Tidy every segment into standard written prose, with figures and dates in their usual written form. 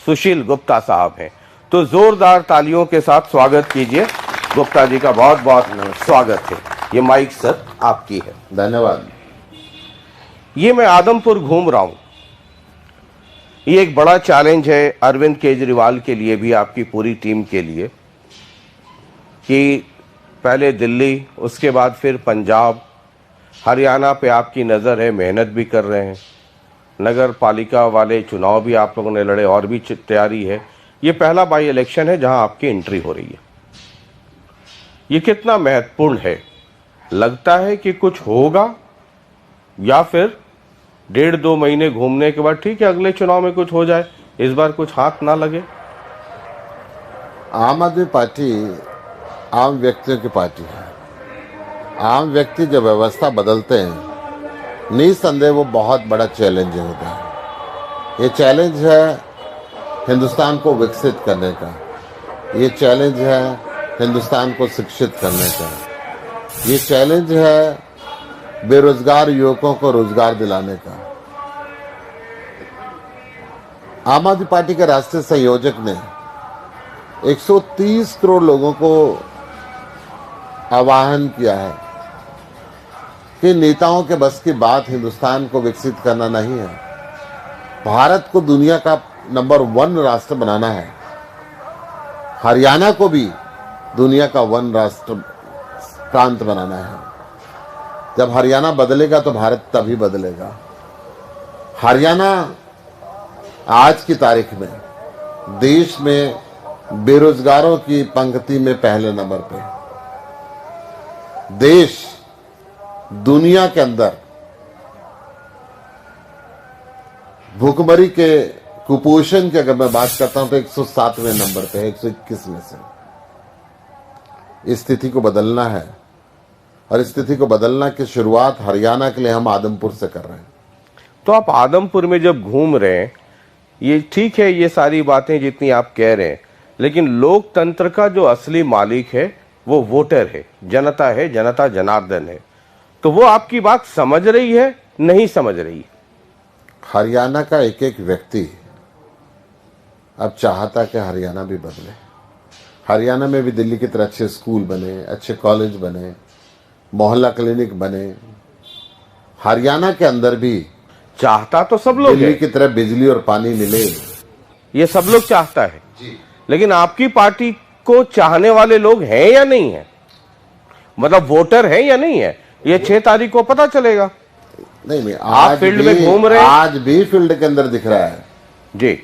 सुशील गुप्ता साहब हैं। तो जोरदार तालियों के साथ स्वागत कीजिए। गुप्ता जी का बहुत बहुत स्वागत है। ये माइक सर आपकी है। धन्यवाद। ये मैं आदमपुर घूम रहा हूं। ये एक बड़ा चैलेंज है अरविंद केजरीवाल के लिए भी, आपकी पूरी टीम के लिए, कि पहले दिल्ली, उसके बाद फिर पंजाब, हरियाणा पे आपकी नज़र है, मेहनत भी कर रहे हैं, नगर पालिका वाले चुनाव भी आप लोगों ने लड़े और भी तैयारी है। ये पहला बाई इलेक्शन है जहां आपकी एंट्री हो रही है। ये कितना महत्वपूर्ण है? लगता है कि कुछ होगा, या फिर 1.5-2 महीने घूमने के बाद ठीक है अगले चुनाव में कुछ हो जाए, इस बार कुछ हाथ ना लगे? आम आदमी पार्टी आम व्यक्तियों की पार्टी है। आम व्यक्ति जब व्यवस्था बदलते हैं, निसंदेह वो बहुत बड़ा चैलेंज होता है। ये चैलेंज है हिंदुस्तान को विकसित करने का, ये चैलेंज है हिंदुस्तान को शिक्षित करने का, ये चैलेंज है बेरोजगार युवकों को रोजगार दिलाने का। आम आदमी पार्टी के राष्ट्रीय संयोजक ने 130 करोड़ लोगों को आह्वान किया है कि नेताओं के बस की बात हिंदुस्तान को विकसित करना नहीं है। भारत को दुनिया का नंबर 1 राष्ट्र बनाना है। हरियाणा को भी दुनिया का 1 राष्ट्र प्रांत बनाना है। जब हरियाणा बदलेगा तो भारत तभी बदलेगा। हरियाणा आज की तारीख में देश में बेरोजगारों की पंक्ति में पहले नंबर पे। देश दुनिया के अंदर भूखमरी के, कुपोषण की अगर मैं बात करता हूं तो 107वें नंबर पे है 121 में से। इस स्थिति को बदलना है, और इस स्थिति को बदलना की शुरुआत हरियाणा के लिए हम आदमपुर से कर रहे हैं। तो आप आदमपुर में जब घूम रहे हैं, ये ठीक है, ये सारी बातें जितनी आप कह रहे हैं, लेकिन लोकतंत्र का जो असली मालिक है वो वोटर है, जनता है, जनता जनार्दन है। तो वो आपकी बात समझ रही है, नहीं समझ रही? हरियाणा का एक एक व्यक्ति अब चाहता कि हरियाणा भी बदले। हरियाणा में भी दिल्ली की तरह अच्छे स्कूल बने, अच्छे कॉलेज बने, मोहल्ला क्लिनिक बने। हरियाणा के अंदर भी चाहता तो सब लोग दिल्ली की तरह बिजली और पानी मिले, ये सब लोग चाहता है जी। लेकिन आपकी पार्टी को चाहने वाले लोग हैं या नहीं है? मतलब वोटर है या नहीं है, ये 6 तारीख को पता चलेगा। नहीं, आप फील्ड में घूम रहे हैं, आज भी फील्ड के अंदर दिख रहा है जी।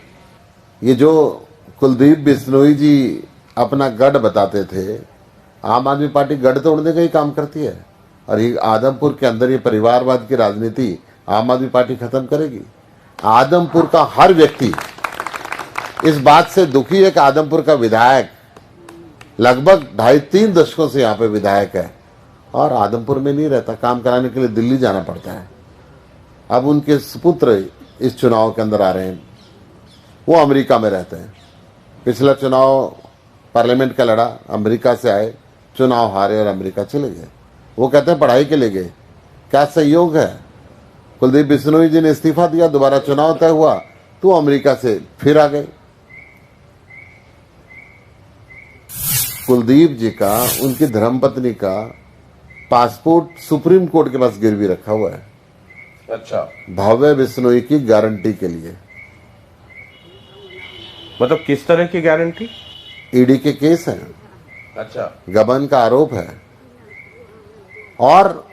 ये जो कुलदीप बिश्नोई जी अपना गढ़ बताते थे, आम आदमी पार्टी गढ़ तोड़ने का ही काम करती है। और ये आदमपुर के अंदर ये परिवारवाद की राजनीति आम आदमी पार्टी खत्म करेगी। आदमपुर का हर व्यक्ति इस बात से दुखी है कि आदमपुर का विधायक लगभग 2.5-3 दशकों से यहाँ पे विधायक है और आदमपुर में नहीं रहता, काम कराने के लिए दिल्ली जाना पड़ता है। अब उनके सुपुत्र इस चुनाव के अंदर आ रहे हैं, वो अमेरिका में रहते हैं। पिछला चुनाव पार्लियामेंट का लड़ा, अमेरिका से आए, चुनाव हारे और अमेरिका चले गए। वो कहते हैं पढ़ाई के लिए गए। क्या संयोग है, कुलदीप बिश्नोई जी ने इस्तीफा दिया, दोबारा चुनाव तय हुआ तो अमेरिका से फिर आ गए। कुलदीप जी का, उनकी धर्मपत्नी का पासपोर्ट सुप्रीम कोर्ट के पास गिरवी रखा हुआ है। अच्छा, भव्य बिश्नोई की गारंटी के लिए। मतलब किस तरह की गारंटी? ईडी के केस है, अच्छा, गबन का आरोप है, और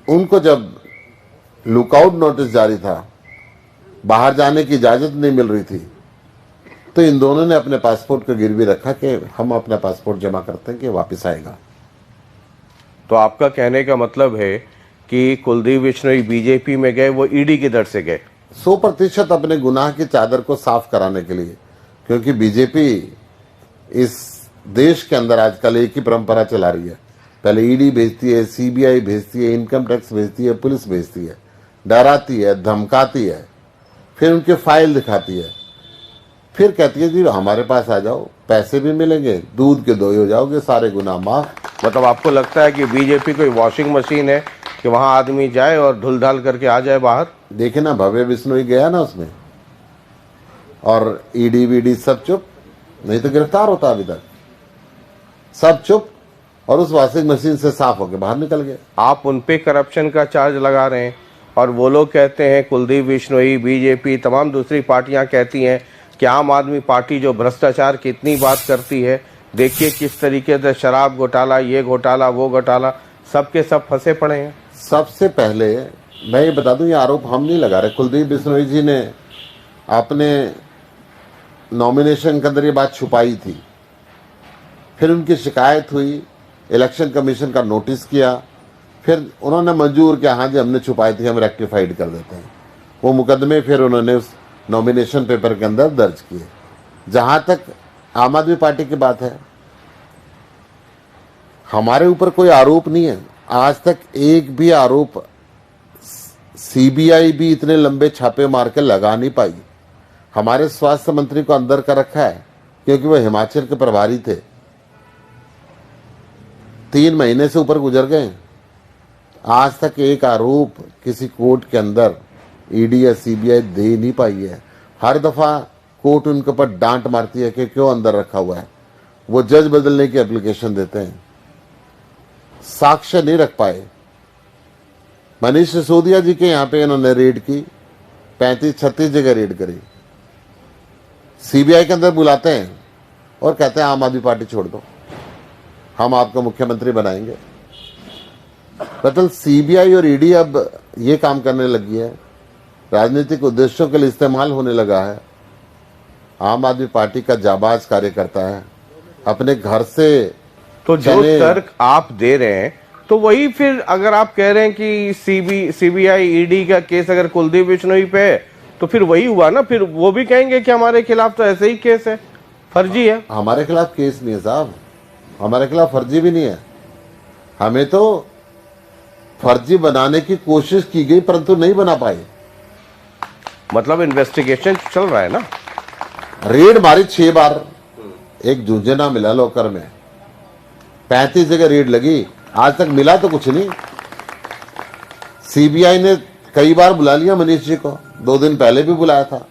उनको जब लुकआउट नोटिस जारी था, बाहर जाने की इजाजत नहीं मिल रही थी, तो इन दोनों ने अपने पासपोर्ट को गिरवी रखा कि हम अपना पासपोर्ट जमा करते हैं कि वापस आएगा। तो आपका कहने का मतलब है कि कुलदीप बिश्नोई बीजेपी में गए, वो ईडी की दर से गए 100% अपने गुनाह की चादर को साफ कराने के लिए। क्योंकि बीजेपी इस देश के अंदर आजकल एक ही परंपरा चला रही है, पहले ईडी भेजती है, सीबीआई भेजती है, इनकम टैक्स भेजती है, पुलिस भेजती है, डराती है, धमकाती है, फिर उनके फाइल दिखाती है, फिर कहती है जी हमारे पास आ जाओ, पैसे भी मिलेंगे, दूध के दोई हो जाओगे, सारे गुनाह माफ। मतलब आपको लगता है कि बीजेपी कोई वॉशिंग मशीन है कि वहां आदमी जाए और धुल धाल करके आ जाए बाहर? देखे ना, भव्य बिश्नोई गया ना उसमें, और ईडी वीडी सब चुप, नहीं तो गिरफ्तार होता अभी तक। सब चुप और उस वॉशिंग मशीन से साफ होकर बाहर निकल गए। आप उन पे करप्शन का चार्ज लगा रहे हैं और वो लोग कहते हैं, कुलदीप बिश्नोई, बीजेपी, तमाम दूसरी पार्टियां कहती हैं कि आम आदमी पार्टी जो भ्रष्टाचार की इतनी बात करती है, देखिए किस तरीके से शराब घोटाला, ये घोटाला, वो घोटाला, सबके सब फंसे पड़े हैं। सबसे पहले मैं ये बता दूं, ये आरोप हम नहीं लगा रहे। कुलदीप बिश्नोई जी ने अपने नॉमिनेशन के अंदर ये बात छुपाई थी, फिर उनकी शिकायत हुई, इलेक्शन कमीशन का नोटिस किया, फिर उन्होंने मंजूर किया, हाँ जी हमने छुपाई थी, हम रेक्टिफाइड कर देते हैं। वो मुकदमे फिर उन्होंने उस नॉमिनेशन पेपर के अंदर दर्ज किए। जहां तक आम आदमी पार्टी की बात है, हमारे ऊपर कोई आरोप नहीं है, आज तक एक भी आरोप सीबीआई भी इतने लंबे छापे मार के लगा नहीं पाई। हमारे स्वास्थ्य मंत्री को अंदर कर रखा है क्योंकि वो हिमाचल के प्रभारी थे, 3 महीने से ऊपर गुजर गए, आज तक एक आरोप किसी कोर्ट के अंदर ईडी या सीबीआई दे नहीं पाई है। हर दफा कोर्ट उनके ऊपर डांट मारती है कि क्यों अंदर रखा हुआ है। वो जज बदलने की एप्लीकेशन देते हैं, साक्ष्य नहीं रख पाए। मनीष सिसोदिया जी के यहाँ पे इन्होंने रेड की, 35-36 जगह रेड करी। सीबीआई के अंदर बुलाते हैं और कहते हैं आम आदमी पार्टी छोड़ दो, हम आपको मुख्यमंत्री बनाएंगे। मतलब सीबीआई और ईडी अब ये काम करने लगी है, राजनीतिक उद्देश्यों के लिए इस्तेमाल होने लगा है। आम आदमी पार्टी का जाबाज कार्यकर्ता है, अपने घर से तो जो तर्क आप दे रहे हैं, तो वही फिर अगर आप कह रहे हैं कि सीबीआई ईडी का केस अगर कुलदीप बिश्नोई पे है, तो फिर वही हुआ ना, फिर वो भी कहेंगे कि हमारे खिलाफ तो ऐसे ही केस है, फर्जी है। हमारे खिलाफ केस नहीं है साहब, हमारे खिलाफ फर्जी भी नहीं है। हमें तो फर्जी बनाने की कोशिश की गई परंतु नहीं बना पाए। मतलब इन्वेस्टिगेशन चल रहा है ना। रेड मारी 6 बार, एक झुंझुना मिला लोकर में, 35 जगह रेड लगी, आज तक मिला तो कुछ नहीं। सीबीआई ने कई बार बुला लिया मनीष जी को, 2 दिन पहले भी बुलाया था।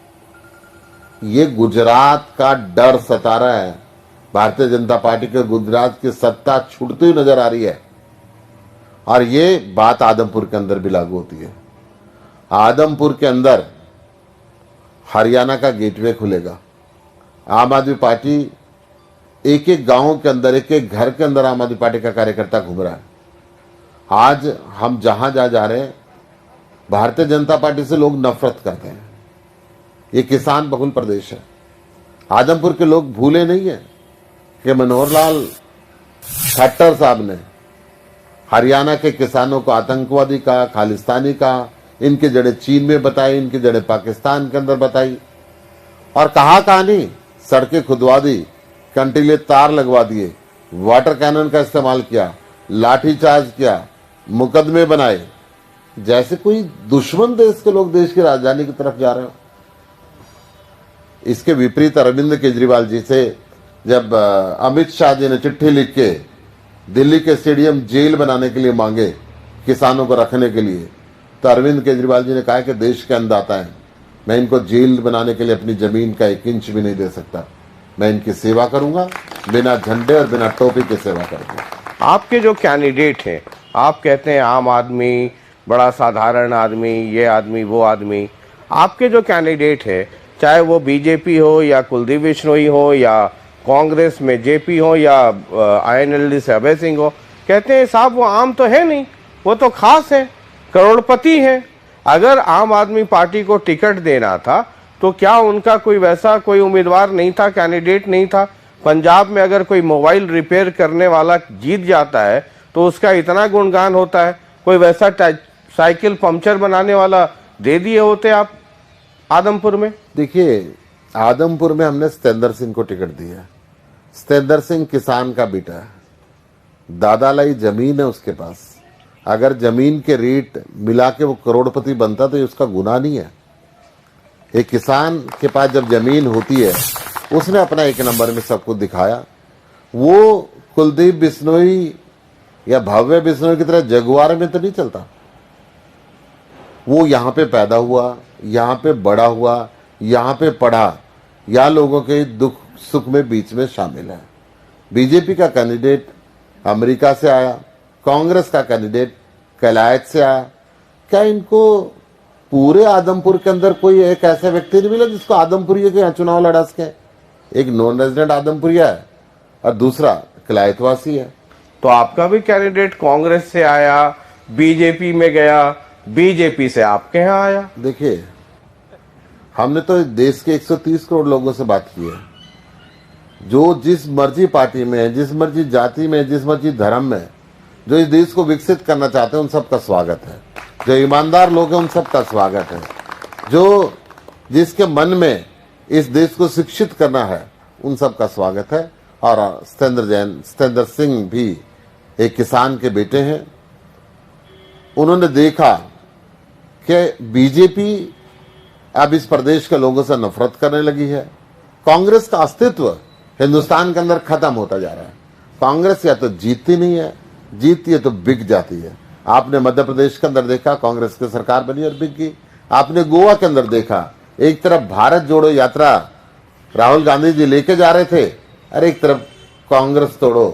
ये गुजरात का डर सता रहा है, भारतीय जनता पार्टी के गुजरात की सत्ता छूटती हुई नजर आ रही है। और ये बात आदमपुर के अंदर भी लागू होती है। आदमपुर के अंदर हरियाणा का गेटवे खुलेगा। आम आदमी पार्टी एक एक गांव के अंदर, एक एक घर के अंदर आम आदमी पार्टी का कार्यकर्ता घूम रहा है। आज हम जहां जा रहे हैं, भारतीय जनता पार्टी से लोग नफरत करते हैं। ये किसान बहुल प्रदेश है। आदमपुर के लोग भूले नहीं है कि मनोहर लाल खट्टर साहब ने हरियाणा के किसानों को आतंकवादी का, खालिस्तानी का, इनके जड़े चीन में बताई, इनके जड़े पाकिस्तान के अंदर बताई, और कहा कहानी सड़कें खुदवा दी, कंटीले तार लगवा दिए, वाटर कैनन का इस्तेमाल किया, लाठीचार्ज किया, मुकदमे बनाए, जैसे कोई दुश्मन देश के लोग देश की राजधानी की तरफ जा रहे हो। इसके विपरीत अरविंद केजरीवाल जी से जब अमित शाह जी ने चिट्ठी लिख के दिल्ली के स्टेडियम जेल बनाने के लिए मांगे, किसानों को रखने के लिए, तो अरविंद केजरीवाल जी ने कहा कि देश के अन्नदाता हैं, मैं इनको जेल बनाने के लिए अपनी जमीन का 1 इंच भी नहीं दे सकता, मैं इनकी सेवा करूंगा, बिना झंडे और बिना टोपी की सेवा करूंगा। आपके जो कैंडिडेट हैं, आप कहते हैं आम आदमी, बड़ा साधारण आदमी, ये आदमी, वो आदमी, आपके जो कैंडिडेट है, चाहे वो बीजेपी हो या कुलदीप बिश्नोई हो या कांग्रेस में जेपी हो या INLD से अभय सिंह हो, कहते हैं साहब वो आम तो है नहीं, वो तो खास है, करोड़पति है। अगर आम आदमी पार्टी को टिकट देना था तो क्या उनका कोई वैसा कोई उम्मीदवार नहीं था, कैंडिडेट नहीं था? पंजाब में अगर कोई मोबाइल रिपेयर करने वाला जीत जाता है तो उसका इतना गुणगान होता है, कोई वैसा साइकिल पंक्चर बनाने वाला दे दिए होते आप आदमपुर में? देखिए, आदमपुर में हमने सतेंद्र सिंह को टिकट दिया। सतेंद्र सिंह किसान का बेटा है, दादालाई जमीन है उसके पास। अगर जमीन के रेट मिला के वो करोड़पति बनता तो ये उसका गुनाह नहीं है। एक किसान के पास जब जमीन होती है, उसने अपना 1 नंबर में सब कुछ दिखाया। वो कुलदीप बिश्नोई या भव्य बिश्नोई की तरह जगुआर में तो नहीं चलता। वो यहाँ पे पैदा हुआ, यहाँ पे बड़ा हुआ, यहाँ पे पढ़ा, या लोगों के दुख सुख में बीच में शामिल है। बीजेपी का कैंडिडेट अमेरिका से आया, कांग्रेस का कैंडिडेट कलायत से आया। क्या इनको पूरे आदमपुर के अंदर कोई एक ऐसा व्यक्ति नहीं मिला जिसको आदमपुरी के यहाँ चुनाव लड़ा सके? एक नॉन रेजिडेंट आदमपुरिया है और दूसरा कलायतवासी है। तो आपका भी कैंडिडेट कांग्रेस से आया, बीजेपी में गया, बीजेपी से आपके यहाँ आया। देखिए, हमने तो देश के 130 करोड़ लोगों से बात की है, जो जिस मर्जी पार्टी में है, जिस मर्जी जाति में, जिस मर्जी धर्म में, जो इस देश को विकसित करना चाहते हैं उन सबका स्वागत है। जो ईमानदार लोग हैं उन सबका स्वागत है। जो जिसके मन में इस देश को शिक्षित करना है उन सबका स्वागत है। और सत्येंद्र सिंह भी एक किसान के बेटे हैं। उन्होंने देखा कि बीजेपी अब इस प्रदेश के लोगों से नफरत करने लगी है। कांग्रेस का अस्तित्व हिंदुस्तान के अंदर खत्म होता जा रहा है। कांग्रेस या तो जीतती नहीं है, जीतती है तो बिक जाती है। आपने मध्य प्रदेश के अंदर देखा, कांग्रेस की सरकार बनी और बिक गई। आपने गोवा के अंदर देखा, एक तरफ भारत जोड़ो यात्रा राहुल गांधी जी लेके जा रहे थे और एक तरफ कांग्रेस तोड़ो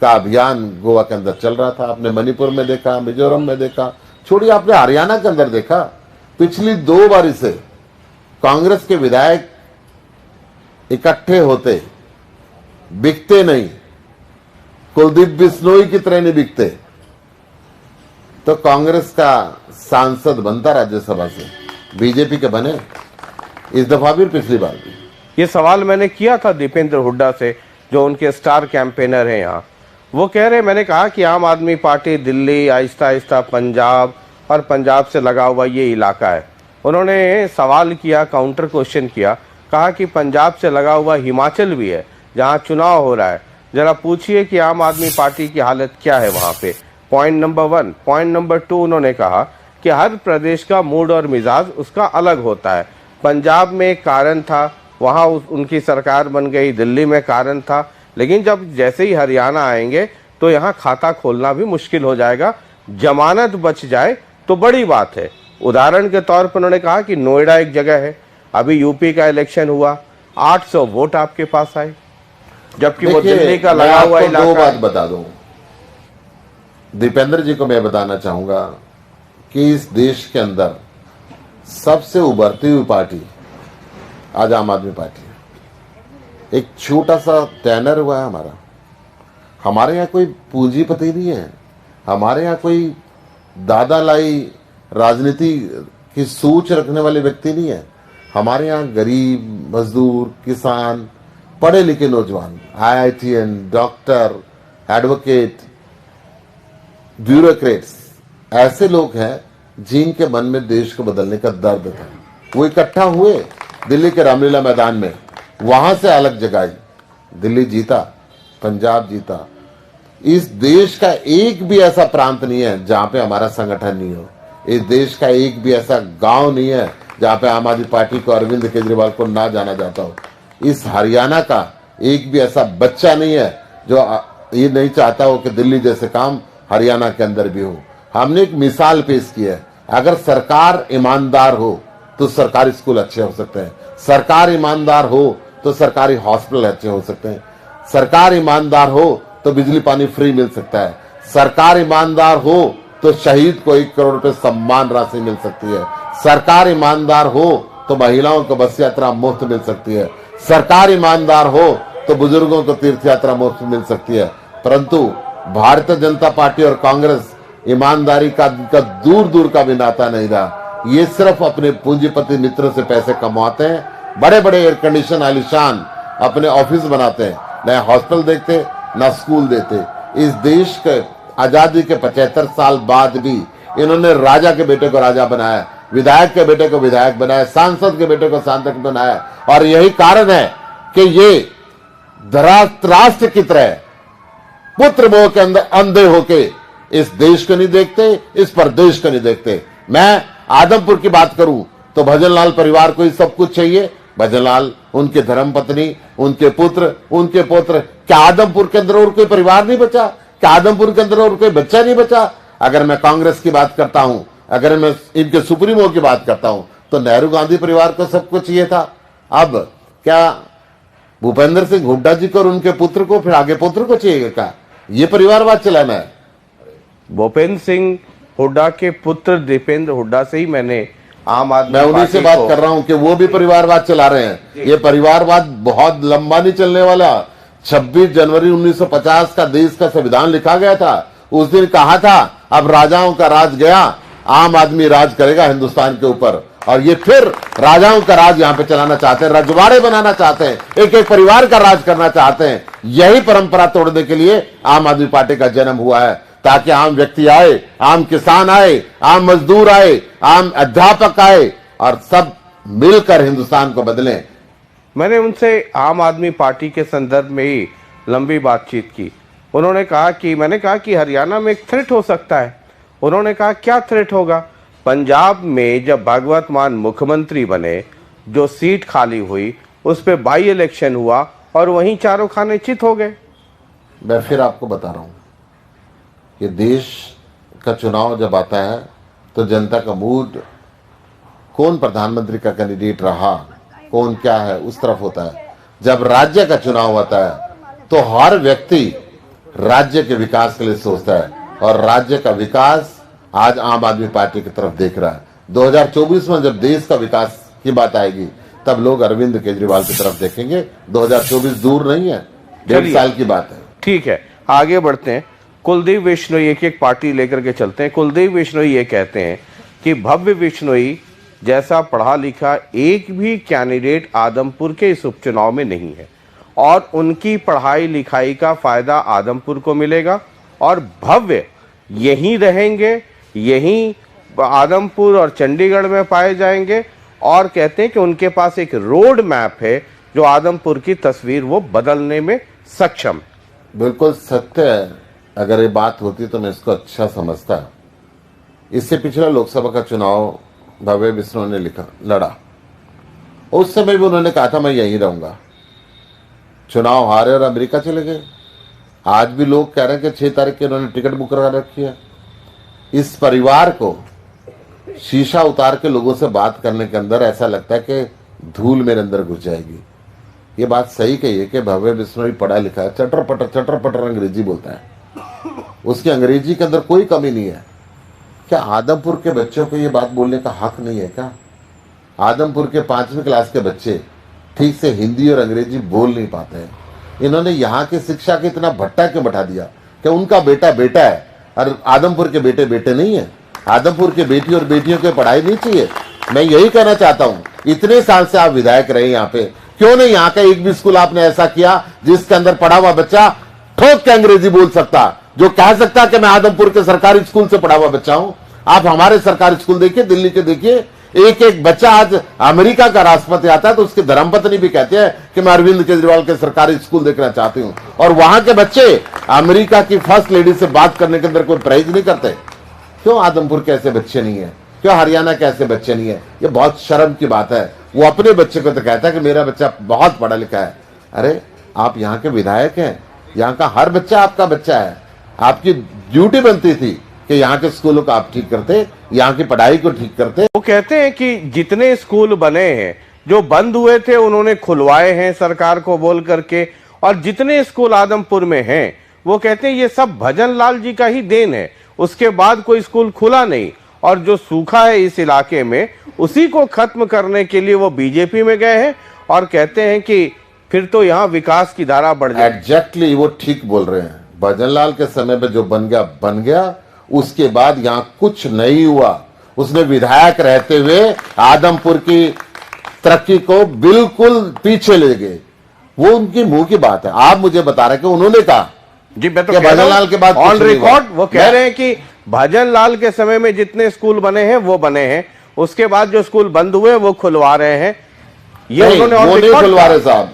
का अभियान गोवा के अंदर चल रहा था। आपने मणिपुर में देखा, मिजोरम में देखा, छोड़िए आपने हरियाणा के अंदर देखा। पिछली 2 बारी से कांग्रेस के विधायक इकट्ठे होते, बिकते नहीं, कुलदीप बिश्नोई की तरह नहीं बिकते, तो कांग्रेस का सांसद बनता राज्यसभा से, बीजेपी के बने इस दफा भी, पिछली बार भी। ये सवाल मैंने किया था दीपेंद्र हुड्डा से, जो उनके स्टार कैंपेनर हैं यहाँ। वो कह रहे, मैंने कहा कि आम आदमी पार्टी दिल्ली, आहिस्ता आहिस्ता पंजाब और पंजाब से लगा हुआ ये इलाका है। उन्होंने सवाल किया, काउंटर क्वेश्चन किया, कहा कि पंजाब से लगा हुआ हिमाचल भी है जहाँ चुनाव हो रहा है। जरा पूछिए कि आम आदमी पार्टी की हालत क्या है वहाँ पे। Point number 1। पॉइंट नंबर 2, उन्होंने कहा कि हर प्रदेश का मूड और मिजाज उसका अलग होता है। पंजाब में एक कारण था, वहाँ उनकी सरकार बन गई, दिल्ली में कारण था, लेकिन जब जैसे ही हरियाणा आएंगे तो यहाँ खाता खोलना भी मुश्किल हो जाएगा। जमानत बच जाए तो बड़ी बात है। उदाहरण के तौर पर उन्होंने कहा कि नोएडा एक जगह है, अभी यूपी का इलेक्शन हुआ, 800 वोट आपके पास आए, जबकि वो दिल्ली का लगा हुआ इलाका। 2 बात बता दूं, दीपेंद्र जी को मैं बताना चाहूंगा कि इस देश के अंदर सबसे उभरती हुई पार्टी आज आम आदमी पार्टी है। एक छोटा सा टैनर हुआ है हमारा। हमारे यहाँ कोई पूंजीपति नहीं है, हमारे यहाँ कोई दादा लाई राजनीति की सोच रखने वाले व्यक्ति नहीं है। हमारे यहाँ गरीब, मजदूर, किसान, पढ़े लिखे नौजवान, IITN, डॉक्टर, एडवोकेट, ब्यूरोक्रेट्स, ऐसे लोग हैं जिनके मन में देश को बदलने का दर्द था। वो इकट्ठा हुए दिल्ली के रामलीला मैदान में, वहां से अलग जगाई। दिल्ली जीता, पंजाब जीता। इस देश का एक भी ऐसा प्रांत नहीं है जहां पे हमारा संगठन नहीं हो। इस देश का एक भी ऐसा गांव नहीं है जहां पे आम आदमी पार्टी को, अरविंद केजरीवाल को ना जाना जाता हो। इस हरियाणा का एक भी ऐसा बच्चा नहीं है जो ये नहीं चाहता हो कि दिल्ली जैसे काम हरियाणा के अंदर भी हो। हमने एक मिसाल पेश की है। अगर सरकार ईमानदार हो तो सरकारी स्कूल अच्छे हो सकते हैं, सरकार ईमानदार हो तो सरकारी हॉस्पिटल अच्छे हो सकते हैं, सरकार ईमानदार हो तो बिजली पानी फ्री मिल सकता है, सरकार ईमानदार हो तो शहीद को 1 करोड़ रुपए सम्मान राशि मिल सकती है, सरकार ईमानदार हो तो महिलाओं को बस यात्रा मुफ्त मिल सकती है, सरकार ईमानदार हो तो बुजुर्गों को तीर्थ यात्रा मुफ्त मिल सकती है। परंतु भारतीय जनता पार्टी और कांग्रेस ईमानदारी का दूर दूर का भी नाता नहीं रहा। ये सिर्फ अपने पूंजीपति मित्रों से पैसे कमाते हैं, बड़े बड़े एयर कंडीशन आलिशान अपने ऑफिस बनाते हैं, न हॉस्पिटल देखते न स्कूल देते। इस देश के आजादी के 75 साल बाद भी इन्होंने राजा के बेटे को राजा बनाया, विधायक के बेटे को विधायक बनाया, सांसद के बेटे को सांसद बनाया। और यही कारण है कि ये राष्ट्र की तरह पुत्र मोह के अंदर अंधे होके इस देश को नहीं देखते, इस प्रदेश को नहीं देखते। मैं आदमपुर की बात करूं तो भजनलाल परिवार को ही सब कुछ चाहिए। भजनलाल, उनके धर्मपत्नी, उनके पुत्र, उनके पौत्र। क्या आदमपुर के अंदर और कोई परिवार नहीं बचा? क्या आदमपुर के अंदर और कोई बच्चा नहीं बचा? अगर मैं कांग्रेस की बात करता हूं, अगर मैं इनके सुप्रीमो की बात करता हूं, तो नेहरू गांधी परिवार को सब कुछ चाहिए था। अब क्या भूपेंद्र सिंह हुड्डा जी को और उनके पुत्र को, फिर आगे पुत्र को चाहिए क्या? ये परिवारवाद चलाना है? भूपेंद्र सिंह हुड्डा के पुत्र दीपेंद्र हुड्डा से ही मैंने आम आदमी मैं उन्हीं से पार्टी बात को- कर रहा हूं कि वो भी परिवारवाद चला रहे हैं। ये परिवारवाद बहुत लंबा नहीं चलने वाला। 26 जनवरी 1950 का देश का संविधान लिखा गया था। उस दिन कहा था अब राजाओं का राज गया, आम आदमी राज करेगा हिंदुस्तान के ऊपर। और ये फिर राजाओं का राज यहां पे चलाना चाहते हैं, रजवाड़े बनाना चाहते हैं, एक एक परिवार का राज करना चाहते हैं। यही परंपरा तोड़ने के लिए आम आदमी पार्टी का जन्म हुआ है, ताकि आम व्यक्ति आए, आम किसान आए, आम मजदूर आए, आम अध्यापक आए और सब मिलकर हिंदुस्तान को बदलें। मैंने उनसे आम आदमी पार्टी के संदर्भ में ही लंबी बातचीत की। उन्होंने कहा कि मैंने कहा कि हरियाणा में एक थ्रेट हो सकता है। उन्होंने कहा क्या थ्रेट होगा? पंजाब में जब भगवंत मान मुख्यमंत्री बने, जो सीट खाली हुई उस पर बाई इलेक्शन हुआ और वहीं चारों खाने चित हो गए। मैं फिर आपको बता रहा हूं कि देश का चुनाव जब आता है तो जनता का मूड कौन प्रधानमंत्री का कैंडिडेट रहा, कौन क्या है, उस तरफ होता है। जब राज्य का चुनाव होता है तो हर व्यक्ति राज्य के विकास के लिए सोचता है, और राज्य का विकास आज आम आदमी पार्टी की तरफ देख रहा है। 2024 में जब देश का विकास की बात आएगी तब लोग अरविंद केजरीवाल की तरफ देखेंगे। 2024 दूर नहीं है, 1.5 साल की बात है। ठीक है, आगे बढ़ते हैं। कुलदीप बिश्नोई, एक एक पार्टी लेकर के चलते हैं। कुलदीप बिश्नोई ये कहते हैं कि भव्य बिश्नोई जैसा पढ़ा लिखा एक भी कैंडिडेट आदमपुर के इस उपचुनाव में नहीं है, और उनकी पढ़ाई लिखाई का फायदा आदमपुर को मिलेगा, और भव्य यहीं रहेंगे, यहीं आदमपुर और चंडीगढ़ में पाए जाएंगे। और कहते हैं कि उनके पास एक रोड मैप है जो आदमपुर की तस्वीर वो बदलने में सक्षम है। बिल्कुल सत्य है। अगर ये बात होती तो मैं इसको अच्छा समझता। इससे पिछला लोकसभा का चुनाव भव्य बिश्नोई ने लड़ा, उस समय भी उन्होंने कहा था मैं यहीं रहूंगा। चुनाव हारे और अमेरिका चले गए। आज भी लोग कह रहे हैं कि 6 तारीख की उन्होंने टिकट बुक करा रखी है। इस परिवार को शीशा उतार के लोगों से बात करने के अंदर ऐसा लगता है कि धूल मेरे अंदर घुस जाएगी। ये बात सही कही है कि भव्य बिश्नोई पढ़ा लिखा है, चटर पटर अंग्रेजी बोलता है, उसकी अंग्रेजी के अंदर कोई कमी नहीं है। क्या आदमपुर के बच्चों को ये बात बोलने का हक नहीं है क्या? आदमपुर के 5वीं क्लास के बच्चे ठीक से हिंदी और अंग्रेजी बोल नहीं पाते हैं। इन्होंने यहाँ की शिक्षा के इतना भट्टा क्यों बैठा दिया कि उनका बेटा बेटा है और आदमपुर के बेटे बेटे नहीं है। आदमपुर के बेटी और बेटियों की पढ़ाई नहीं चाहिए। मैं यही कहना चाहता हूँ, इतने साल से आप विधायक रहे यहाँ पे, क्यों नहीं यहाँ का एक भी स्कूल आपने ऐसा किया जिसके अंदर पढ़ा हुआ बच्चा ठोक के अंग्रेजी बोल सकता, जो कह सकता कि मैं आदमपुर के सरकारी स्कूल से पढ़ा हुआ बच्चा हूं। आप हमारे सरकारी स्कूल देखिए, दिल्ली के देखिए, एक एक बच्चा आज अमेरिका का राष्ट्रपति आता है तो उसके धर्मपत्नी भी कहते हैं कि मैं अरविंद केजरीवाल के सरकारी स्कूल देखना चाहती हूं, और वहां के बच्चे अमेरिका की फर्स्ट लेडी से बात करने के अंदर कोई परहेज नहीं करते। क्यों आदमपुर के ऐसे बच्चे नहीं है? क्यों हरियाणा के ऐसे बच्चे नहीं है? ये बहुत शर्म की बात है। वो अपने बच्चे को तो कहता है कि मेरा बच्चा बहुत पढ़ा लिखा है। अरे आप यहाँ के विधायक हैं, यहाँ का हर बच्चा आपका बच्चा है। आपकी ड्यूटी बनती थी कि यहाँ के स्कूलों को आप ठीक करते, यहाँ की पढ़ाई को ठीक करते। वो कहते हैं कि जितने स्कूल बने हैं, जो बंद हुए थे उन्होंने खुलवाए हैं सरकार को बोल करके, और जितने स्कूल आदमपुर में हैं वो कहते हैं ये सब भजन लाल जी का ही देन है। उसके बाद कोई स्कूल खुला नहीं, और जो सूखा है इस इलाके में उसी को खत्म करने के लिए वो बीजेपी में गए हैं, और कहते हैं कि फिर तो यहाँ विकास की धारा बढ़ जाए। एग्जैक्टली वो ठीक बोल रहे हैं। भजनलाल के समय में जो बन गया, उसके बाद यहाँ कुछ नहीं हुआ। उसने विधायक रहते हुए आदमपुर की तरक्की को बिल्कुल पीछे ले गए। वो उनकी मुंह की बात है। आप मुझे बता रहे कि उन्होंने कहा जी, मैं तो भजनलाल के बाद ऑन रिकॉर्ड वो कह रहे हैं कि भजनलाल के समय में जितने स्कूल बने हैं वो बने हैं, उसके बाद जो स्कूल बंद हुए वो खुलवा रहे हैं। ये उन्होंने वो नहीं खुलवा रहे साहब।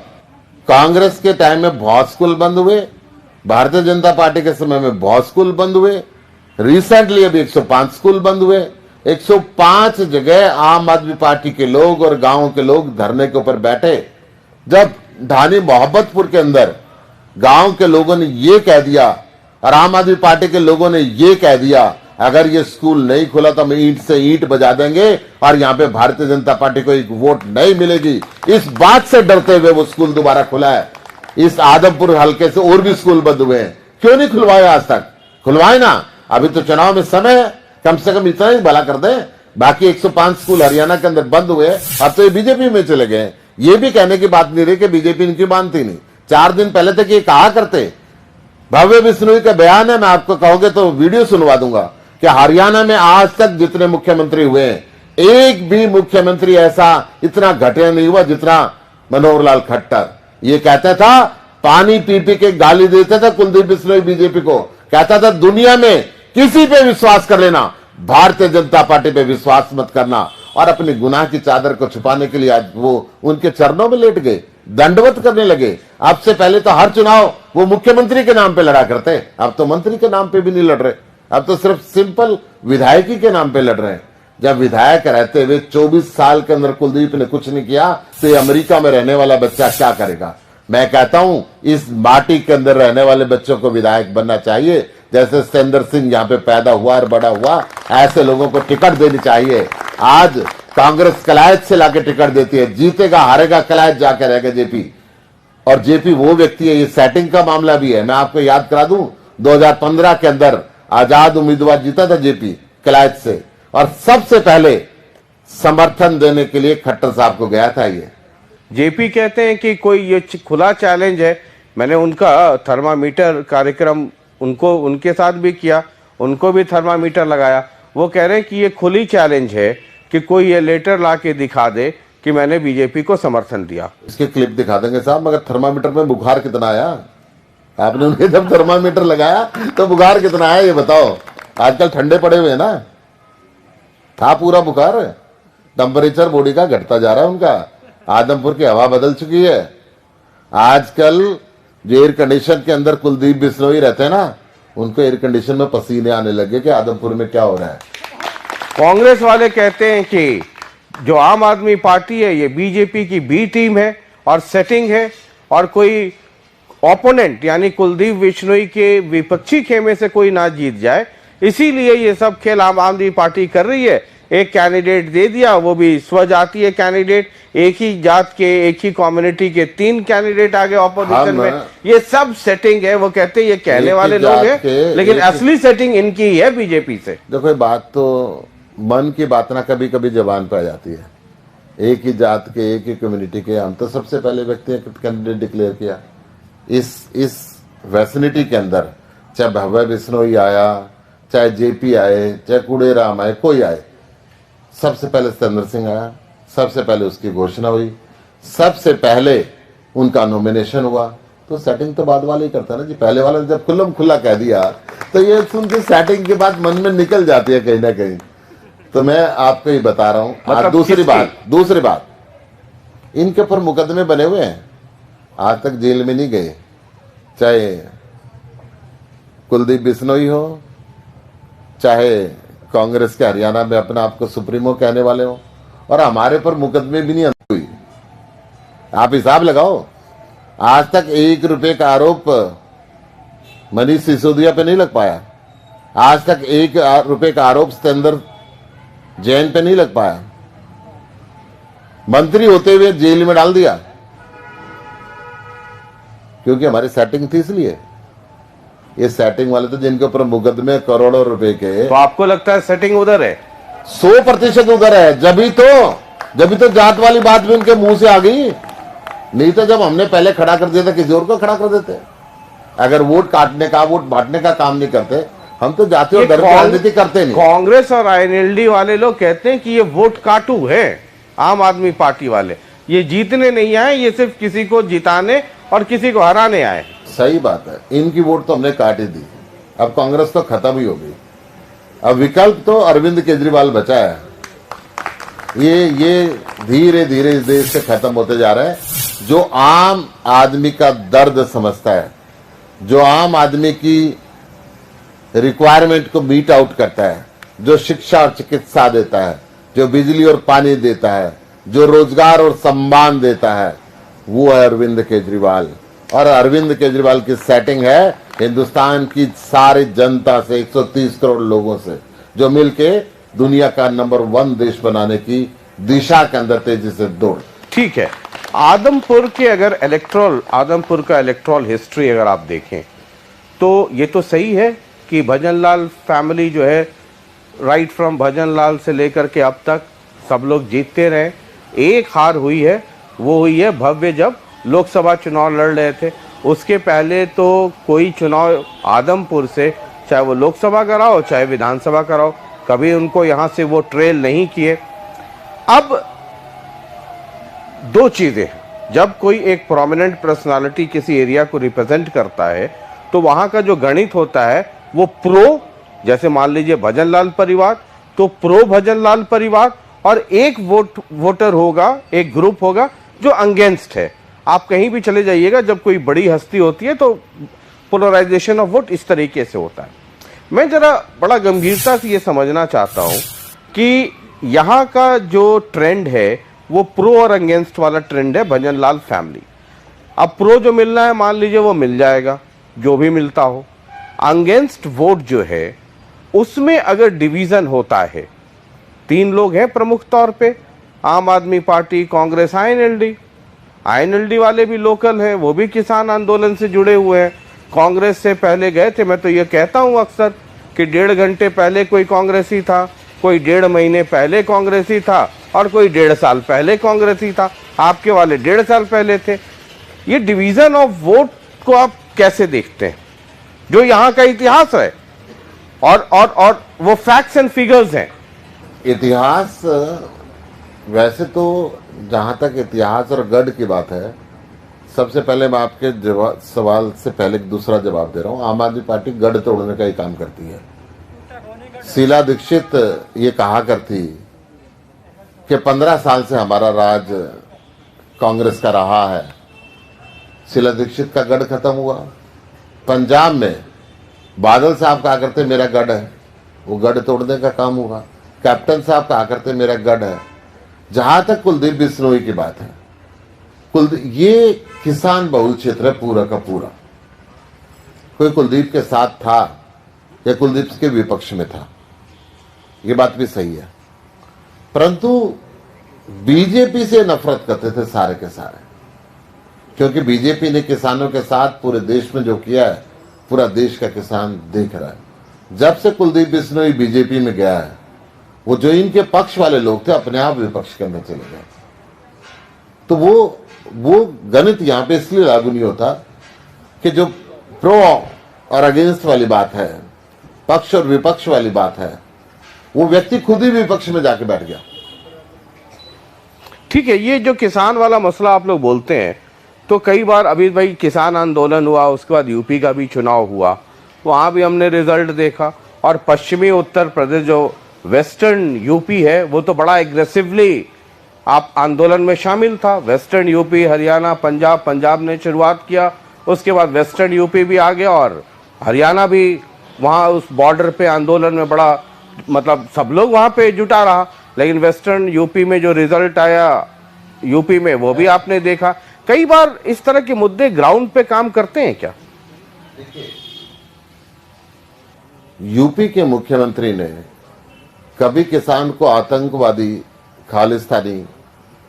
कांग्रेस के टाइम में बहुत स्कूल बंद हुए, भारतीय जनता पार्टी के समय में बहुत स्कूल बंद हुए, रिसेंटली अभी 105 स्कूल बंद हुए। 105 जगह आम आदमी पार्टी के लोग और गांव के लोग धरने के ऊपर बैठे। जब ढानी मोहब्बतपुर के अंदर गांव के लोगों ने ये कह दिया और आम आदमी पार्टी के लोगों ने ये कह दिया अगर ये स्कूल नहीं खुला तो हम ईंट से ईंट बजा देंगे और यहाँ पे भारतीय जनता पार्टी को एक वोट नहीं मिलेगी। इस बात से डरते हुए वो स्कूल दोबारा खुला है। इस आदमपुर हल्के से और भी स्कूल बंद हुए हैं, क्यों नहीं खुलवाए आज तक? खुलवाए ना, अभी तो चुनाव में समय है, कम से कम इतना ही भला कर दें। बाकी 105 स्कूल हरियाणा के अंदर बंद हुए, अब तो ये बीजेपी में चले गए। ये भी कहने की बात नहीं रही कि बीजेपी इनकी मानती नहीं। 4 दिन पहले तक ये कहा करते। भव्य बिश्नोई का बयान है, मैं आपको कहोगे तो वीडियो सुनवा दूंगा कि हरियाणा में आज तक जितने मुख्यमंत्री हुए हैं, एक भी मुख्यमंत्री ऐसा इतना घटिया नहीं हुआ जितना मनोहर लाल खट्टर। ये कहता था, पानी पी पी के गाली देता था कुलदीप बिश्नोई बीजेपी को, कहता था दुनिया में किसी पे विश्वास कर लेना, भारतीय जनता पार्टी पे विश्वास मत करना। और अपनी गुनाह की चादर को छुपाने के लिए आज वो उनके चरणों में लेट गए, दंडवत करने लगे। अब से पहले तो हर चुनाव वो मुख्यमंत्री के नाम पे लड़ा करते, अब तो मंत्री के नाम पे भी नहीं लड़ रहे, अब तो सिर्फ सिंपल विधायकी के नाम पे लड़ रहे हैं। जब विधायक रहते हुए 24 साल के अंदर कुलदीप ने कुछ नहीं किया तो ये अमेरिका में रहने वाला बच्चा क्या करेगा? मैं कहता हूं इस माटी के अंदर रहने वाले बच्चों को विधायक बनना चाहिए। जैसे सतेंद्र सिंह यहाँ पे पैदा हुआ और बड़ा हुआ, ऐसे लोगों को टिकट देनी चाहिए। आज कांग्रेस कलायत से लाके टिकट देती है, जीतेगा हारेगा कलायत जाके रहेगा जेपी। और जेपी वो व्यक्ति है, ये सेटिंग का मामला भी है। मैं आपको याद करा दूं, 2015 के अंदर आजाद उम्मीदवार जीता था जेपी कलायत से, और सबसे पहले समर्थन देने के लिए खट्टर साहब को गया था। ये जेपी कहते हैं कि कोई ये खुला चैलेंज है। मैंने उनका थर्मामीटर कार्यक्रम उनके साथ भी किया, उनको भी थर्मामीटर लगाया। वो कह रहे हैं कि ये खुली चैलेंज है कि कोई ये लेटर ला के दिखा दे कि मैंने बीजेपी को समर्थन दिया। इसके क्लिप दिखा देंगे साहब, मगर थर्मामीटर में बुखार कितना आया? आपने उन्हें जब थर्मामीटर लगाया तो बुखार कितना आया ये बताओ? आजकल ठंडे पड़े हुए हैं ना, था पूरा बुखार। टेम्परेचर बॉडी का घटता जा रहा है उनका। आदमपुर की हवा बदल चुकी है। आजकल जो एयर कंडीशन के अंदर कुलदीप बिश्नोई रहते हैं ना, उनको एयर कंडीशन में पसीने आने लगे कि आदमपुर में क्या हो रहा है। कांग्रेस वाले कहते हैं कि जो आम आदमी पार्टी है ये बीजेपी की बी टीम है और सेटिंग है, और कोई ओपोनेंट यानी कुलदीप बिश्नोई के विपक्षी खेमे से कोई ना जीत जाए, इसीलिए ये सब खेल आम आदमी पार्टी कर रही है। एक कैंडिडेट दे दिया, वो भी स्वजातीय कैंडिडेट, एक ही जात के एक ही कम्युनिटी के 3 कैंडिडेट आ गए ऑपोजिशन में। ये सब सेटिंग है। वो कहते हैं ये कहने वाले लोग हैं, लेकिन असली सेटिंग इनकी ही है बीजेपी से। देखो बात तो मन की बात ना कभी कभी जबान पे आ जाती है। एक ही जात के एक ही कम्युनिटी के हम तो सबसे पहले व्यक्ति कैंडिडेट डिक्लेयर किया इस वैसिनिटी के अंदर। चाहे भव्य बिश्नोई आया, चाहे जेपी आए, चाहे कुड़ेराम आए, कोई आए, सबसे पहले सतेंद्र सिंह आया, सबसे पहले उसकी घोषणा हुई, सबसे पहले उनका नॉमिनेशन हुआ। तो सेटिंग तो बाद वाले ही करता है ना जी। पहले वाले ने जब खुल्लम खुल्ला कह दिया तो ये सुन के सेटिंग के बाद मन में निकल जाती है कहीं ना कहीं। तो मैं आपको ही बता रहा हूं। मतलब दूसरी बात इनके ऊपर मुकदमे बने हुए हैं, आज तक जेल में नहीं गए। चाहे कुलदीप बिश्नोई हो, चाहे कांग्रेस के हरियाणा में अपने आप को सुप्रीमो कहने वाले हो, और हमारे पर मुकदमे भी नहीं हुई। आप हिसाब लगाओ, आज तक 1 रुपए का आरोप मनीष सिसोदिया पे नहीं लग पाया। आज तक 1 रुपए का आरोप सतेंद्र जैन पे नहीं लग पाया। मंत्री होते हुए जेल में डाल दिया क्योंकि हमारी सेटिंग थी। इसलिए ये सेटिंग वाले तो जिनके ऊपर मुकदमे करोड़ों रुपए के, तो आपको लगता है सेटिंग उधर है? 100% उधर है। जब तो जात वाली बात भी उनके मुंह से आ गई। नहीं तो जब हमने पहले खड़ा कर दिया था किसी और को खड़ा कर देते। अगर वोट काटने का, वोट बांटने का काम नहीं करते, हम तो जाति और धर्म की राजनीति करते नहीं। कांग्रेस और आईएनएलडी वाले लोग कहते हैं कि ये वोट काटू है। आम आदमी पार्टी वाले ये जीतने नहीं आए, ये सिर्फ किसी को जिताने और किसी को हराने आए। सही बात है, इनकी वोट तो हमने काट ही दी। अब कांग्रेस तो खत्म ही हो गई। अब विकल्प तो अरविंद केजरीवाल बचा है। ये धीरे धीरे इस देश से खत्म होते जा रहा है। जो आम आदमी का दर्द समझता है, जो आम आदमी की रिक्वायरमेंट को मीट आउट करता है, जो शिक्षा और चिकित्सा देता है, जो बिजली और पानी देता है, जो रोजगार और सम्मान देता है, वो है अरविंद केजरीवाल। और अरविंद केजरीवाल की सेटिंग है हिंदुस्तान की सारी जनता से, 130 करोड़ लोगों से। जो मिलके दुनिया का नंबर 1 देश बनाने की दिशा के अंदर तेजी से दौड़। ठीक है, आदमपुर का इलेक्ट्रॉल हिस्ट्री अगर आप देखें तो ये तो सही है कि भजनलाल फैमिली जो है राइट फ्रॉम भजनलाल से लेकर के अब तक सब लोग जीतते रहे। एक हार हुई है, वो हुई है भव्य जब लोकसभा चुनाव लड़ रहे थे। उसके पहले तो कोई चुनाव आदमपुर से, चाहे वो लोकसभा का रहा हो चाहे विधानसभा का रहा हो, कभी उनको यहाँ से वो ट्रेल नहीं किए। अब दो चीज़ें, जब कोई एक प्रोमिनेंट पर्सनालिटी किसी एरिया को रिप्रेजेंट करता है तो वहाँ का जो गणित होता है वो प्रो, जैसे मान लीजिए भजनलाल परिवार, तो प्रो भजनलाल परिवार, और एक वोटर होगा, एक ग्रुप होगा जो अगेंस्ट है। आप कहीं भी चले जाइएगा, जब कोई बड़ी हस्ती होती है तो पोलराइजेशन ऑफ वोट इस तरीके से होता है। मैं जरा बड़ा गंभीरता से ये समझना चाहता हूँ कि यहाँ का जो ट्रेंड है वो प्रो और अगेंस्ट वाला ट्रेंड है भजनलाल फैमिली। अब प्रो जो मिलना है मान लीजिए वो मिल जाएगा, जो भी मिलता हो। अगेंस्ट वोट जो है उसमें अगर डिवीज़न होता है, 3 लोग हैं प्रमुख तौर पे, आम आदमी पार्टी, कांग्रेस, आईएनएलडी वाले भी लोकल हैं, वो भी किसान आंदोलन से जुड़े हुए हैं, कांग्रेस से पहले गए थे। मैं तो ये कहता हूँ अक्सर कि 1.5 घंटे पहले कोई कांग्रेसी था, कोई 1.5 महीने पहले कांग्रेसी था, और कोई 1.5 साल पहले कांग्रेसी था। आपके वाले 1.5 साल पहले थे। ये डिवीज़न ऑफ वोट को आप कैसे देखते हैं, जो यहाँ का इतिहास है और वो फैक्ट्स एंड फिगर्स हैं? इतिहास, वैसे तो जहां तक इतिहास और गढ़ की बात है, सबसे पहले मैं आपके सवाल से पहले दूसरा जवाब दे रहा हूं। आम आदमी पार्टी गढ़ तोड़ने का ही काम करती है। शीला दीक्षित ये कहा करती कि 15 साल से हमारा राज कांग्रेस का रहा है। शीला दीक्षित का गढ़ खत्म हुआ। पंजाब में बादल साहब कहा करते मेरा गढ़ है, वो गढ़ तोड़ने का काम हुआ। कैप्टन साहब कहा करते मेरा गढ़ है। जहां तक कुलदीप बिश्नोई की बात है, ये किसान बहुल क्षेत्र है पूरा का पूरा। कोई कुलदीप के साथ था या कुलदीप के विपक्ष में था, ये बात भी सही है। परंतु बीजेपी से नफरत करते थे सारे के सारे, क्योंकि बीजेपी ने किसानों के साथ पूरे देश में जो किया है, पूरा देश का किसान देख रहा है। जब से कुलदीप बिश्नोई बीजेपी में गया है, वो जो इनके पक्ष वाले लोग थे अपने आप विपक्ष के अंदर चले गए। तो वो गणित यहां पे इसलिए लागू नहीं होता कि जो प्रो और अगेंस्ट वाली बात है, पक्ष और विपक्ष वाली बात है, वो व्यक्ति खुद ही विपक्ष में जाके बैठ गया। ठीक है, ये जो किसान वाला मसला आप लोग बोलते हैं, तो कई बार अभी भाई किसान आंदोलन हुआ, उसके बाद यूपी का भी चुनाव हुआ, वहाँ भी हमने रिजल्ट देखा। और पश्चिमी उत्तर प्रदेश जो वेस्टर्न यूपी है वो तो बड़ा एग्रेसिवली आप आंदोलन में शामिल था। वेस्टर्न यूपी, हरियाणा, पंजाब ने शुरुआत किया, उसके बाद वेस्टर्न यूपी भी आ गया और हरियाणा भी वहाँ उस बॉर्डर पे आंदोलन में बड़ा, मतलब सब लोग वहाँ पे जुटा रहा। लेकिन वेस्टर्न यूपी में जो रिजल्ट आया यूपी में, वो भी आपने देखा। कई बार इस तरह के मुद्दे ग्राउंड पे काम करते हैं क्या? यूपी के मुख्यमंत्री ने कभी किसान को आतंकवादी, खालिस्तानी,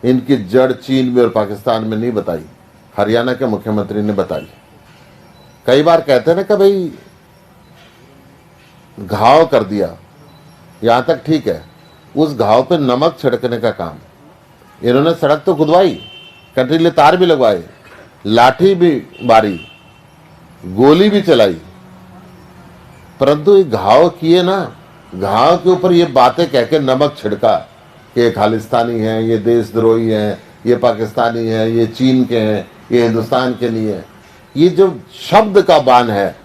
इनकी जड़ चीन में और पाकिस्तान में नहीं बताई, हरियाणा के मुख्यमंत्री ने बताई। कई बार कहते हैं ना कि भाई घाव कर दिया, यहां तक ठीक है, उस घाव पे नमक छिड़कने का काम इन्होंने सड़क तो खुदवाई, कंटीले तार भी लगवाए, लाठी भी मारी, गोली भी चलाई, परंतु ये घाव किए ना, घाव के ऊपर ये बातें कह के नमक छिड़का कि ये खालिस्तानी है, ये देशद्रोही है, ये पाकिस्तानी है, ये चीन के हैं, ये हिंदुस्तान के नहीं है। ये जो शब्द का बाण है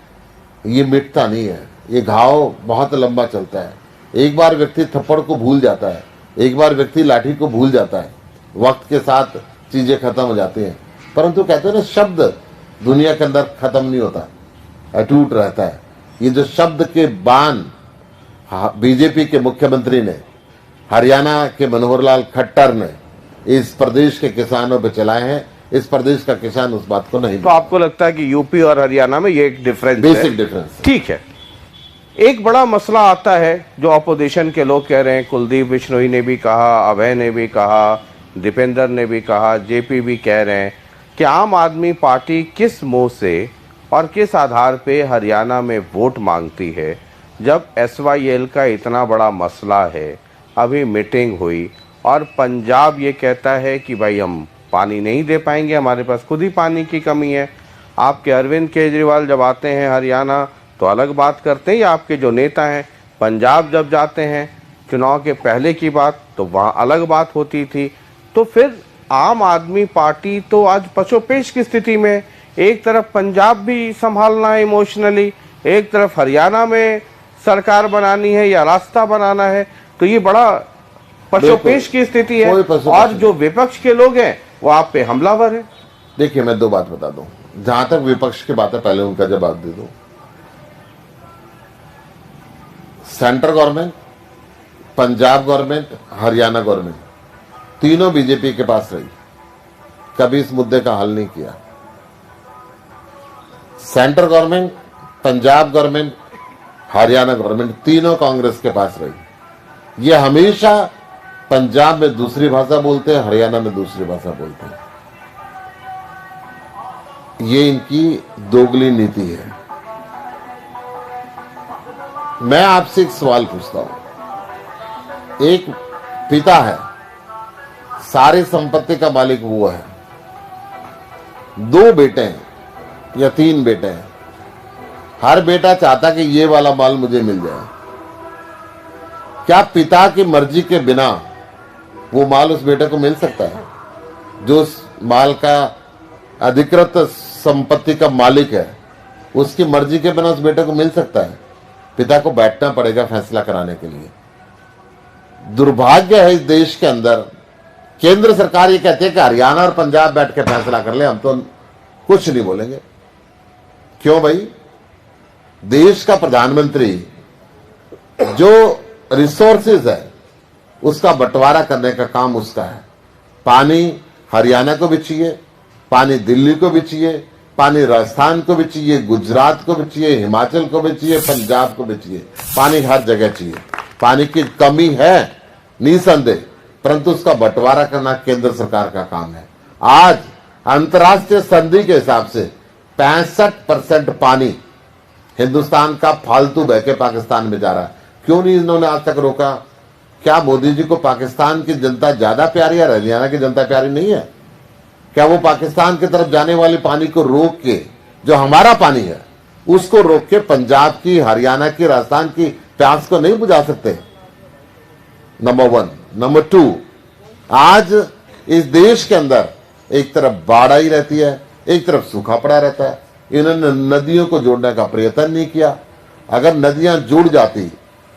ये मिटता नहीं है, ये घाव बहुत लंबा चलता है। एक बार व्यक्ति थप्पड़ को भूल जाता है, एक बार व्यक्ति लाठी को भूल जाता है, वक्त के साथ चीजें खत्म हो जाती हैं। परंतु कहते हैं ना, शब्द दुनिया के अंदर खत्म नहीं होता, अटूट रहता है। ये जो शब्द के बाण बीजेपी के मुख्यमंत्री ने, हरियाणा के मनोहर लाल खट्टर ने इस प्रदेश के किसानों पे चलाए हैं, इस प्रदेश का किसान उस बात को नहीं। तो आपको लगता है कि यूपी और हरियाणा में ये एक डिफरेंस है? Basic difference. ठीक है, एक बड़ा मसला आता है जो अपोजिशन के लोग कह रहे हैं, कुलदीप बिश्नोई ने भी कहा, अभय ने भी कहा, दीपेंद्र ने भी कहा, जेपी भी कह रहे हैं कि आम आदमी पार्टी किस मुंह से और किस आधार पे हरियाणा में वोट मांगती है, जब SYL का इतना बड़ा मसला है। अभी मीटिंग हुई और पंजाब ये कहता है कि भाई हम पानी नहीं दे पाएंगे, हमारे पास खुद ही पानी की कमी है। आपके अरविंद केजरीवाल जब आते हैं हरियाणा तो अलग बात करते हैं, या आपके जो नेता हैं पंजाब जब जाते हैं चुनाव के पहले की बात तो वहाँ अलग बात होती थी। तो फिर आम आदमी पार्टी तो आज पशोपेश की स्थिति में, एक तरफ पंजाब भी संभालना है इमोशनली, एक तरफ हरियाणा में सरकार बनानी है या रास्ता बनाना है, तो ये बड़ा पशोपेश की स्थिति है। और जो विपक्ष के लोग हैं वो आप पे हमलावर है। देखिए, मैं दो बात बता दूं, जहां तक विपक्ष की बात है पहले उनका जवाब दे दूं। Central government, Punjab government, Haryana government तीनों बीजेपी के पास रही, कभी इस मुद्दे का हल नहीं किया। Central government, Punjab government, Haryana government तीनों कांग्रेस के पास रही। ये हमेशा पंजाब में दूसरी भाषा बोलते हैं, हरियाणा में दूसरी भाषा बोलते हैं। ये इनकी दोगली नीति है। मैं आपसे एक सवाल पूछता हूं। एक पिता है, सारी संपत्ति का मालिक वो है, दो बेटे हैं या तीन बेटे हैं, हर बेटा चाहता कि ये वाला माल मुझे मिल जाए। क्या पिता की मर्जी के बिना वो माल उस बेटे को मिल सकता है? जो उस माल का अधिकृत संपत्ति का मालिक है, उसकी मर्जी के बिना उस बेटे को मिल सकता है? पिता को बैठना पड़ेगा फैसला कराने के लिए। दुर्भाग्य है इस देश के अंदर, केंद्र सरकार ये कहती है कि हरियाणा और पंजाब बैठ के फैसला कर ले, हम तो कुछ नहीं बोलेंगे। क्यों भाई? देश का प्रधानमंत्री जो रिसोर्सेज है उसका बंटवारा करने का काम उसका है। पानी हरियाणा को भी चाहिए, पानी दिल्ली को भी चाहिए, पानी राजस्थान को भी चाहिए, गुजरात को भी चाहिए, हिमाचल को भी चाहिए, पंजाब को भी चाहिए। पानी हर जगह चाहिए। पानी की कमी है निसंदेह, परंतु उसका बंटवारा करना केंद्र सरकार का काम है। आज अंतर्राष्ट्रीय संधि के हिसाब से 65% पानी हिंदुस्तान का फालतू बह के पाकिस्तान में जा रहा है। क्यों नहीं इन्होंने आज तक रोका? क्या मोदी जी को पाकिस्तान की जनता ज्यादा प्यारी है, हरियाणा की जनता प्यारी नहीं है? क्या वो पाकिस्तान की तरफ जाने वाले पानी को रोक के, जो हमारा पानी है उसको रोक के पंजाब की, हरियाणा की, राजस्थान की प्यास को नहीं बुझा सकते? नंबर 1। नंबर 2, आज इस देश के अंदर एक तरफ बाढ़ आई रहती है, एक तरफ सूखा पड़ा रहता है। इन्होंने नदियों को जोड़ने का प्रयत्न नहीं किया। अगर नदियां जुड़ जाती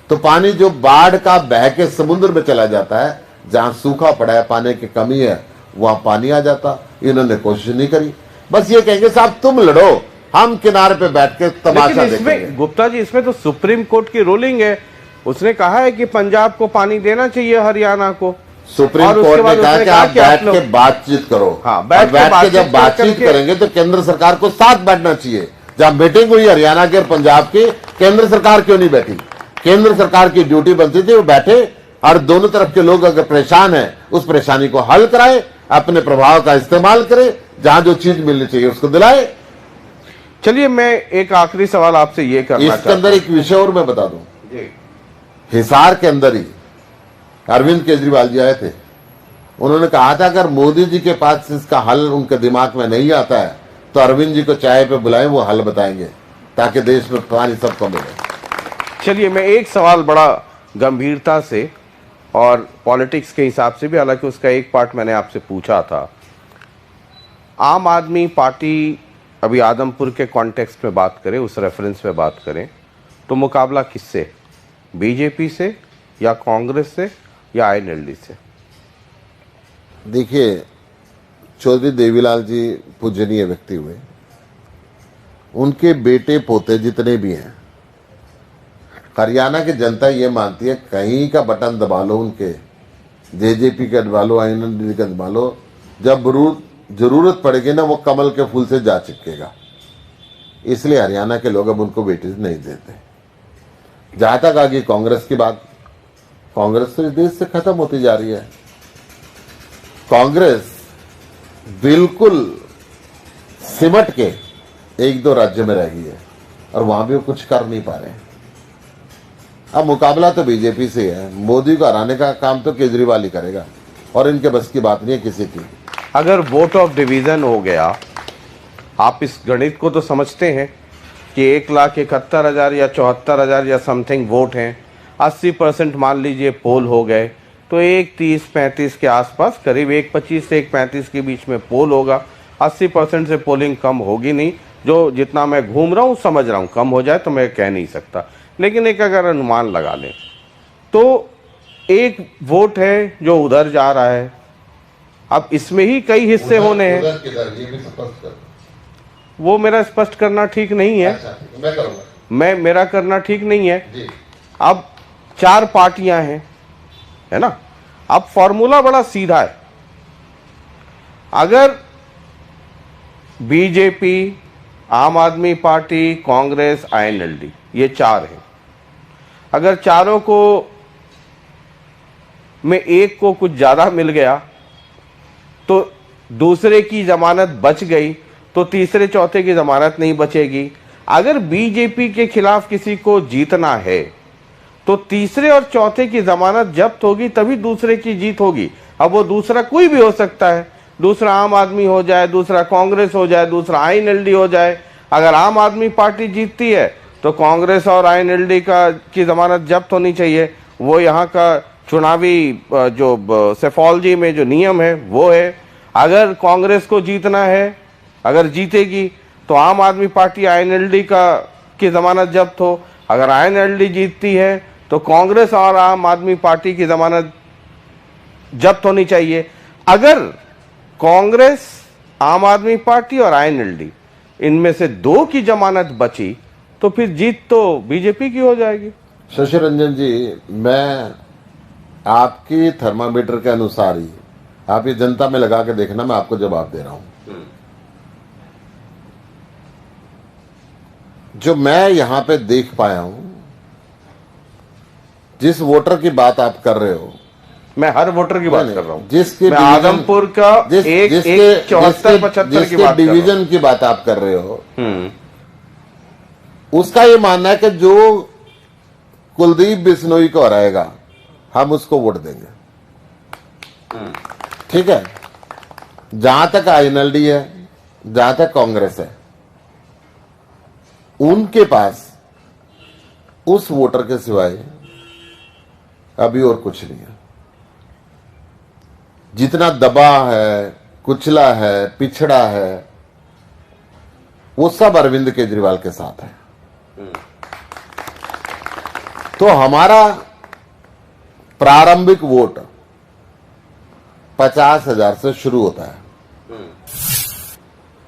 तो पानी जो बाढ़ का बह के समुद्र में चला जाता है, जहां सूखा पड़ा है, पानी की कमी है, वहां पानी आ जाता। इन्होंने कोशिश नहीं करी। बस ये कहेंगे साहब तुम लड़ो, हम किनारे पे बैठ के तमाशा देखेंगे। गुप्ता जी, इसमें तो सुप्रीम कोर्ट की रूलिंग है, उसने कहा है कि पंजाब को पानी देना चाहिए हरियाणा को। सुप्रीम कोर्ट ने कहा कि आप बैठ के बातचीत करो। हाँ, बैठ के जब बातचीत करेंगे तो केंद्र सरकार को साथ बैठना चाहिए। जब मीटिंग हुई हरियाणा के और पंजाब की, केंद्र सरकार क्यों नहीं बैठी? केंद्र सरकार की ड्यूटी बनती थी वो बैठे और दोनों तरफ के लोग अगर परेशान है उस परेशानी को हल कराए, अपने प्रभाव का इस्तेमाल करे, जहां जो चीज मिलनी चाहिए उसको दिलाए। चलिए, मैं एक आखिरी सवाल आपसे ये करना चाहता हूं। इसके अंदर एक विषय और मैं बता दूं। हिसार के अंदर ही अरविंद केजरीवाल जी आए थे। उन्होंने कहा था अगर मोदी जी के पास इसका हल उनके दिमाग में नहीं आता है तो अरविंद जी को चाय पे बुलाएं, वो हल बताएंगे, ताकि देश में पानी सबको मिले। चलिए, मैं एक सवाल बड़ा गंभीरता से और पॉलिटिक्स के हिसाब से भी, हालांकि उसका एक पार्ट मैंने आपसे पूछा था। आम आदमी पार्टी अभी आदमपुर के कॉन्टेक्स्ट में बात करें, उस रेफरेंस में बात करें, तो मुकाबला किससे? बीजेपी से या कांग्रेस से या INLD से? देखिए, चौधरी देवीलाल जी पूजनीय व्यक्ति हुए। उनके बेटे पोते जितने भी हैं, हरियाणा की जनता ये मानती है कहीं का बटन दबा लो, उनके JJP का दबा लो, INLD का दबा लो, जब जरूरत पड़ेगी ना वो कमल के फूल से जा चिपकेगा। इसलिए हरियाणा के लोग अब उनको वेटेज नहीं देते। जहां तक आगे कांग्रेस की बात, कांग्रेस तो इस देश से खत्म होती जा रही है। कांग्रेस बिल्कुल सिमट के एक दो राज्य में रह गई है और वहां भी वो कुछ कर नहीं पा रहे हैं। अब मुकाबला तो बीजेपी से है, मोदी को हराने का काम तो केजरीवाल ही करेगा और इनके बस की बात नहीं है किसी की। अगर वोट ऑफ डिवीजन हो गया, आप इस गणित को तो समझते हैं कि 1,71,000 या 74,000 या समथिंग वोट हैं, 80% मान लीजिए पोल हो गए, तो 1,30-35 के आसपास, करीब 1,25 से 1,35 के बीच में पोल होगा। 80% से पोलिंग कम होगी नहीं, जो जितना मैं घूम रहा हूँ समझ रहा हूँ, कम हो जाए तो मैं कह नहीं सकता, लेकिन एक अगर अनुमान लगा लें तो एक वोट है जो उधर जा रहा है। अब इसमें ही कई हिस्से होने हैं, वो मेरा स्पष्ट करना ठीक नहीं है। मैं करूंगा, मेरा करना ठीक नहीं है। जी। अब 4 पार्टियां हैं, है ना। अब फॉर्मूला बड़ा सीधा है। अगर बीजेपी, आम आदमी पार्टी, कांग्रेस, आईएनएलडी, ये 4 हैं, अगर चारों को में एक को कुछ ज्यादा मिल गया तो दूसरे की जमानत बच गई, तो तीसरे चौथे की जमानत नहीं बचेगी। अगर बीजेपी के खिलाफ किसी को जीतना है तो तीसरे और चौथे की जमानत जब्त होगी, तभी दूसरे की जीत होगी। अब वो दूसरा कोई भी हो सकता है, दूसरा आम आदमी हो जाए, दूसरा कांग्रेस हो जाए, दूसरा आईएनएलडी हो जाए। अगर आम आदमी पार्टी जीतती है तो कांग्रेस और आईएनएलडी की जमानत जब्त होनी चाहिए। वो यहाँ का चुनावी जो सेफोलॉजी में जो नियम है वो है। अगर कांग्रेस को जीतना है, अगर जीतेगी तो आम आदमी पार्टी आईएनएलडी की जमानत जब्त हो। अगर आईएनएलडी जीतती है तो कांग्रेस और आम आदमी पार्टी की जमानत जब्त होनी चाहिए। अगर कांग्रेस, आम आदमी पार्टी और आईएनएलडी इनमें से 2 की जमानत बची तो फिर जीत तो बीजेपी की हो जाएगी। शशि रंजन जी, मैं आपकी थर्मामीटर के अनुसार ही, आप ये जनता में लगा के देखना, मैं आपको जवाब दे रहा हूं। जो मैं यहां पे देख पाया हूं, जिस वोटर की बात आप कर रहे हो, मैं हर वोटर की बात कर रहा हूं, जिसके मैं आदमपुर का एक 74-75 की बात डिवीजन की बात आप कर रहे हो, उसका ये मानना है कि जो कुलदीप बिश्नोई को हराएगा हम उसको वोट देंगे। ठीक है। जहां तक आईएनएलडी है, जहां तक कांग्रेस है, उनके पास उस वोटर के सिवाय अभी और कुछ नहीं है। जितना दबा है, कुचला है, पिछड़ा है, वो सब अरविंद केजरीवाल के साथ है। तो हमारा प्रारंभिक वोट 50,000 से शुरू होता है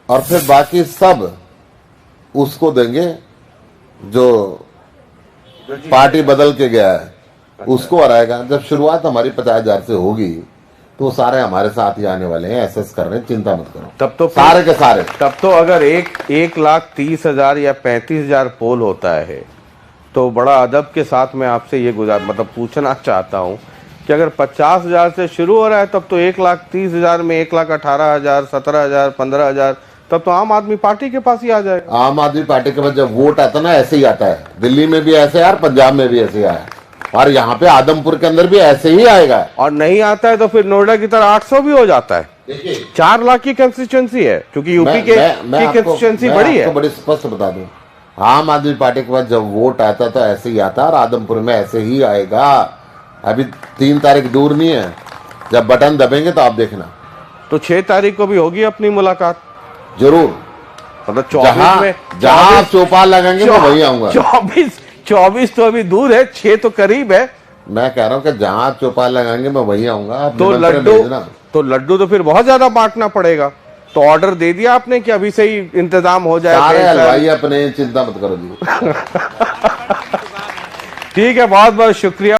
और फिर बाकी सब उसको देंगे जो पार्टी बदल के गया है, उसको हराएगा। जब शुरुआत हमारी 50,000 से होगी तो सारे हमारे साथ ही आने वाले हैं, एसएस कर रहे हैं, चिंता मत करो। तब तो सारे के सारे, तब तो अगर 1,30,000 या 35,000 पोल होता है तो बड़ा अदब के साथ मैं आपसे ये पूछना चाहता हूं कि अगर 50,000 से शुरू हो रहा है तब तो 1,30,000 में 1,18,000, 17,000, 15,000, तब तो आम आदमी पार्टी के पास ही आ जाएगा। आम आदमी पार्टी के पास जब वोट आता ना, ऐसे ही आता है। दिल्ली में भी ऐसे आया, पंजाब में भी ऐसे ही आया, और यहाँ पे आदमपुर के अंदर भी ऐसे ही आएगा। और नहीं आता है तो फिर नोएडा की तरह 800 भी हो जाता है। 4 लाख की कंस्टिट्यूंसी है, क्योंकि यूपी की कंस्टिट्यूंसी बड़ी है। बड़ी स्पष्ट बता दूं, आम आदमी पार्टी के पास जब वोट आता तो ऐसे ही आता, और आदमपुर में ऐसे ही आएगा। अभी 3 तारीख दूर नहीं है, जब बटन दबेंगे तो आप देखना। तो 6 तारीख को भी होगी अपनी मुलाकात जरूर। मतलब 24 में, जहां आप चौपाल लगाएंगे मैं वहीं आऊंगा। 24 तो अभी दूर है, 6 तो करीब है। मैं कह रहा हूं कि जहां आप चौपाल लगाएंगे मैं वहीं आऊंगा। तो लड्डू तो फिर बहुत ज्यादा बांटना पड़ेगा। तो ऑर्डर दे दिया आपने कि अभी से ही इंतजाम हो जाए? सारे हलवाई अपने, चिंता मत करो जी। ठीक है, बहुत बहुत शुक्रिया।